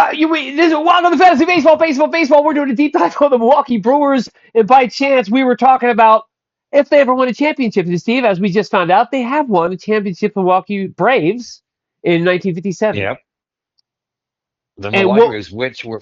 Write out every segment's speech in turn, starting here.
Welcome to Fantasy Baseball. We're doing a deep dive on the Milwaukee Brewers, and by chance, we were talking about if they ever won a championship. And Steve, as we just found out, they have won a championship. The Milwaukee Braves in 1957. Yep. The And Milwaukee what? Braves, which were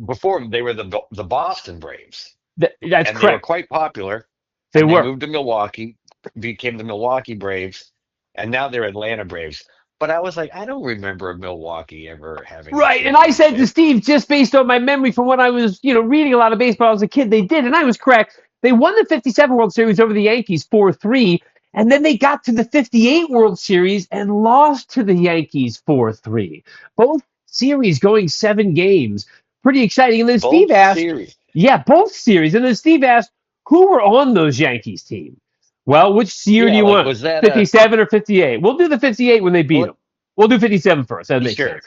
before they were the Boston Braves, That's and they were correct. quite popular. They And they were moved to Milwaukee, became the Milwaukee Braves, and now they're Atlanta Braves. But I was like, I don't remember Milwaukee ever having a right. And I said to championship. Steve, just based on my memory from when I was, reading a lot of baseball as a kid, they did, and I was correct. They won the '57 World Series over the Yankees 4-3. And then they got to the '58 World Series and lost to the Yankees 4-3. Both series going 7 games. Pretty exciting. And then Steve Both asked, series. yeah, both series. And then Steve asked, who were on those Yankees team? Well, which year do Yeah, you like want? was that a 57 or 58? We'll do the 58 when they beat what? them. We'll do 57 first. That makes Sure, sense.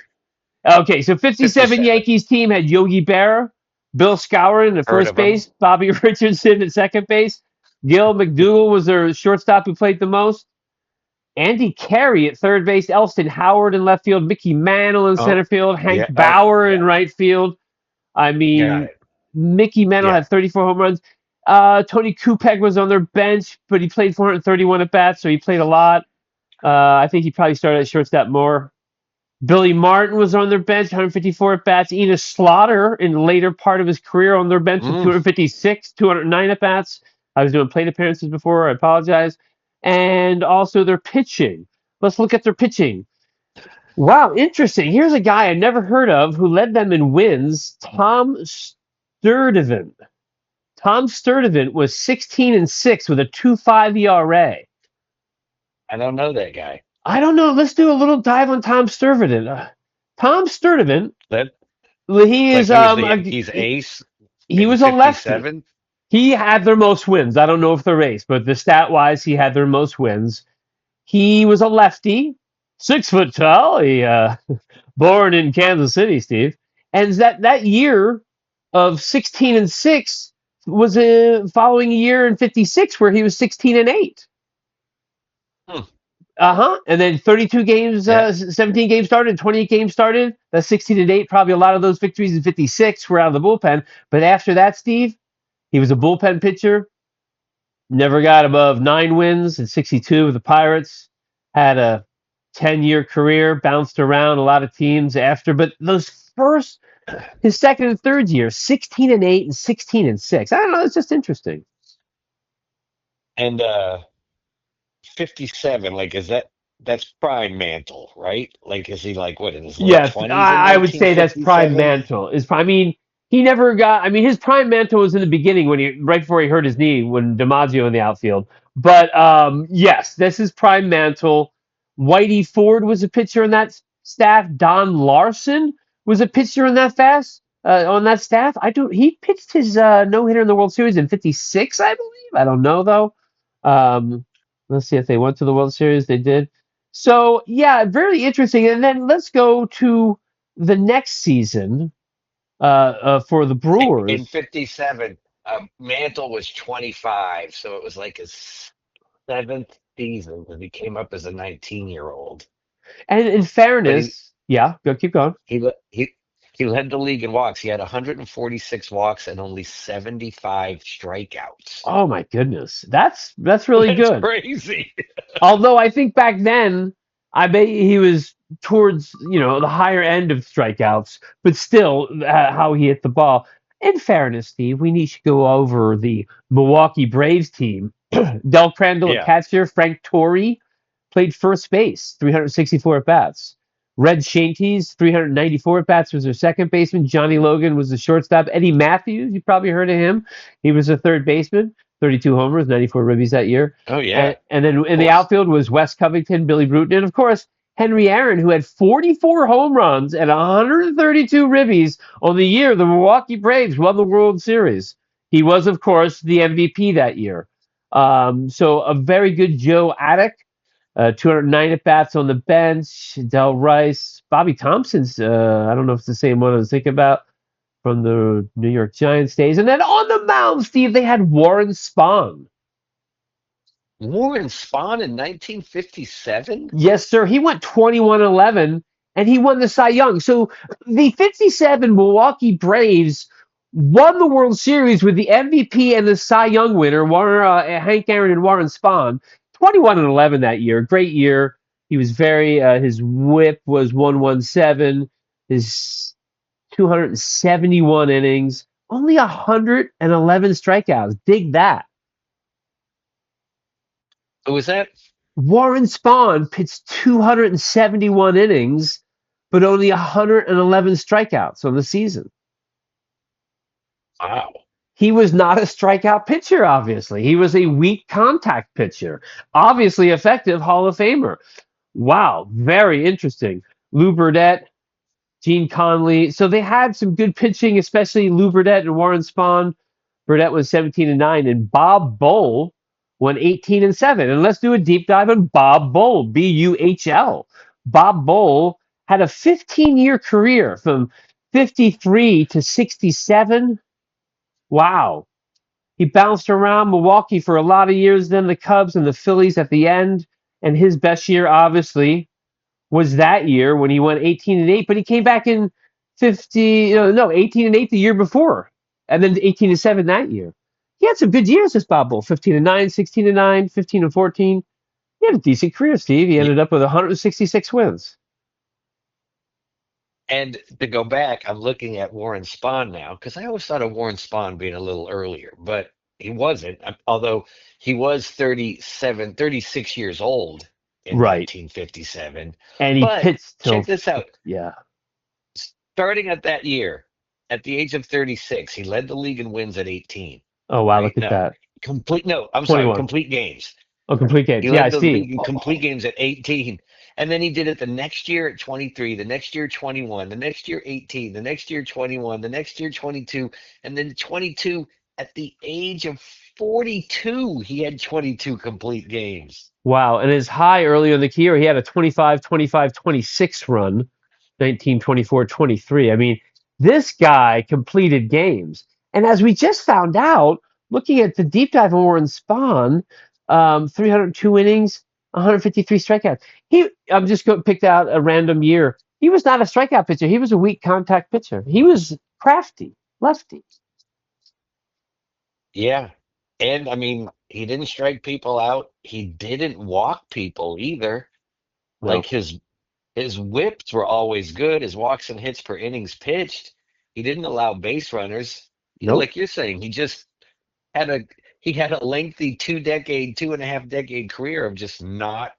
Okay, so 57 57. Yankees team had Yogi Berra, Bill Skowron at Heard first of him? base, Bobby Richardson at second base, Gil McDougall was their shortstop who played the most, Andy Carey at third base, Elston Howard in left field, Mickey Mantle in Oh, center field, Hank yeah. Oh, Bauer in yeah. right field. I Got mean, it. Mickey Mantle Yeah. had 34 home runs. Tony Kupek was on their bench, but he played 431 at bats, so he played a lot. I think he probably started at shortstop more. Billy Martin was on their bench, 154 at bats. Enos Slaughter in the later part of his career on their bench with Mm. 256, 209 at bats. I was doing plate appearances before. I apologize. And also their pitching. Let's look at their pitching. Wow, interesting. Here's a guy I never heard of who led them in wins, Tom Sturdivant. Tom Sturdivant was 16-6 with a 2.5 ERA. I don't know that guy. I don't know. Let's do a little dive on Tom Sturdivant. Tom Sturdivant. That Well, he like is he was the Yankees ace he in was a lefty. '57. He had their most wins. I don't know if they're race, but the stat wise, he had their most wins. He was a lefty, 6 foot tall. He born in Kansas City, Steve, and that year of 16-6 was a following year in '56 where he was 16-8. Hmm. And then 32 games, Yeah. 17 games started, 28 games started. That's 16-8. Probably a lot of those victories in '56 were out of the bullpen. But after that, Steve, he was a bullpen pitcher. Never got above 9 wins in '62 with the Pirates. Had a 10-year career, bounced around a lot of teams after. But his second and third year, 16-8 and 16-6. I don't know. It's just interesting. And 57, like that's prime Mantle, right? Like is he like what in his late Yes, 20s in I would say that's prime 1957? mantle. I mean, he never got. I mean, his prime mantle was in the beginning when right before he hurt his knee when DiMaggio in the outfield. But yes, this is prime mantle. Whitey Ford was a pitcher in that staff. Don Larson was a pitcher in that on that staff. I don't. He pitched his no hitter in the World Series in '56, I believe. I don't know though. Um, let's see if they went to the World Series. They did. So yeah, very interesting. And then let's go to the next season for the In Brewers. 57, Mantle was 25, so it was like his seventh season because he came up as a 19-year-old. And in But he fairness, yeah, go keep going. he le- he he led the league in walks. He had 146 walks and only 75 strikeouts. Oh my goodness, that's really That's good. crazy. Although I think back then, I bet he was towards the higher end of strikeouts, but still, how he hit the ball. In fairness, Steve, we need to go over the Milwaukee Braves team. Del Crandall at Yeah. catcher, Frank Torrey played first base, 364 at bats. Red Shanties, 394 at bats, was their second baseman. Johnny Logan was the shortstop. Eddie Matthews, you probably heard of him. He was a third baseman, 32 homers, 94 ribbies that year. Oh yeah. And then Of in the course. outfield was Wes Covington, Billy Bruton, and of course Henry Aaron, who had 44 home runs and 132 ribbies on the year the Milwaukee Braves won the World Series. He was, of course, the MVP that year. So a very good Joe Attic, 209 at bats on the bench. Del Rice, Bobby Thompson's. I don't know if it's the same one I was thinking about from the New York Giants days. And then on the mound, Steve, they had Warren Spahn. Warren Spahn in 1957? Yes, sir. He went 21-11, and he won the Cy Young. So the 57 Milwaukee Braves won the World Series with the MVP and the Cy Young winner, Hank Aaron and Warren Spahn. 21-11 that year, great year. He was his WHIP was 117, his 271 innings, only 111 strikeouts. Dig that. Who was that? Warren Spahn pitched 271 innings, but only 111 strikeouts on the season. Wow. He was not a strikeout pitcher, obviously. He was a weak contact pitcher. Obviously effective Hall of Famer. Wow, very interesting. Lou Burdette, Gene Conley. So they had some good pitching, especially Lou Burdette and Warren Spahn. Burdette was 17-9, and Bob Bowl went 18-7. And let's do a deep dive on Bob Bowl, Buhl. Bob Bowl had a 15-year career from 53 to 67. Wow. He bounced around Milwaukee for a lot of years, then the Cubs and the Phillies at the end. And his best year, obviously, was that year when he went 18-8, but he came back in 18-8 the year before, and then 18-7 that year. He had some good years, this Bob Bull, 15-9, 16-9, 15-14. He had a decent career, Steve. He Y- ended up with 166 wins. And to go back, I'm looking at Warren Spahn now because I always thought of Warren Spahn being a little earlier, but he wasn't. Although he was 37, 36 years old in Right. 1957. And he But pitched till, check this out. yeah. Starting at that year, at the age of 36, he led the league in wins at 18. Oh, wow, Right? look at No, that. no, I'm sorry, 21. complete games. Oh, complete games. He Yeah, I led the see. league in complete games at 18. And then he did it the next year at 23, the next year 21, the next year 18, the next year 21, the next year 22, and then 22 at the age of 42. He had 22 complete games. Wow. And his high earlier in the year, he had a 25-25-26 run, 19-24-23. I mean, this guy completed games. And as we just found out, looking at the deep dive on Warren Spahn, 302 innings, 153 strikeouts. I'm just going picked out a random year. He was not a strikeout pitcher. He was a weak contact pitcher. He was crafty, lefty. Yeah. And I mean, he didn't strike people out. He didn't walk people either. Like No, his whips were always good. His walks and hits per innings pitched. He didn't allow base runners. nope. Like you're saying, had a he had a lengthy 2 decade, 2.5 decade career of just not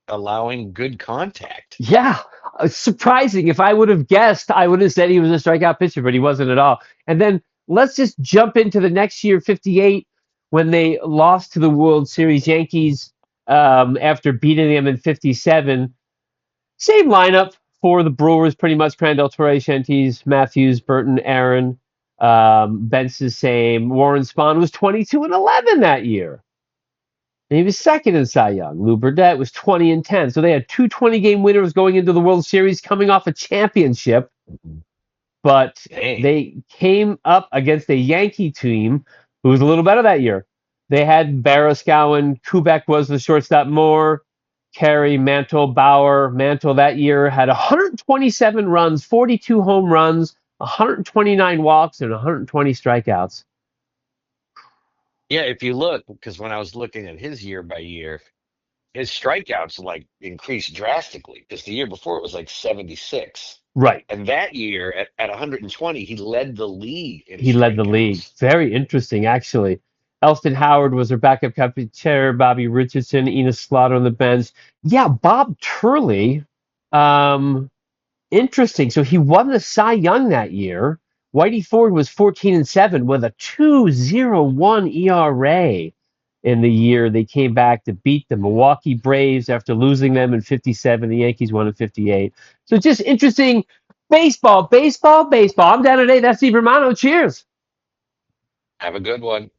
allowing good contact. Yeah, surprising. If I would have guessed, I would have said he was a strikeout pitcher, but he wasn't at all. And then let's just jump into the next year, 58, when they lost to the World Series Yankees after beating them in 57. Same lineup for the Brewers, pretty much. Crandall, Torre, Shanties, Matthews, Burton, Aaron. Ben's the same. Warren Spahn was 22-11 that year. And he was second in Cy Young. Lou Burdette was 20-10. So they had two 20-game winners going into the World Series coming off a championship, but Dang. they came up against a Yankee team who was a little better that year. They had Baraskowen, Kubek was the shortstop more, Carey, Mantle, Bauer. Mantle that year had 127 runs, 42 home runs, 129 walks, and 120 strikeouts. Yeah, if you look, because when I was looking at his year by year, his strikeouts like increased drastically because the year before it was like 76. Right. And that year at 120, he led the league in He led the league. strikeouts. Very interesting, actually. Elston Howard was their backup catcher. Bobby Richardson, Enos Slaughter on the bench. Yeah, Bob Turley. Um, Interesting. So he won the Cy Young that year. Whitey Ford was 14-7 with a 2.01 ERA in the year they came back to beat the Milwaukee Braves after losing them in 57. The Yankees won in 58. So just interesting baseball, baseball, baseball. I'm down today. That's Steve Romano. Cheers. Have a good one.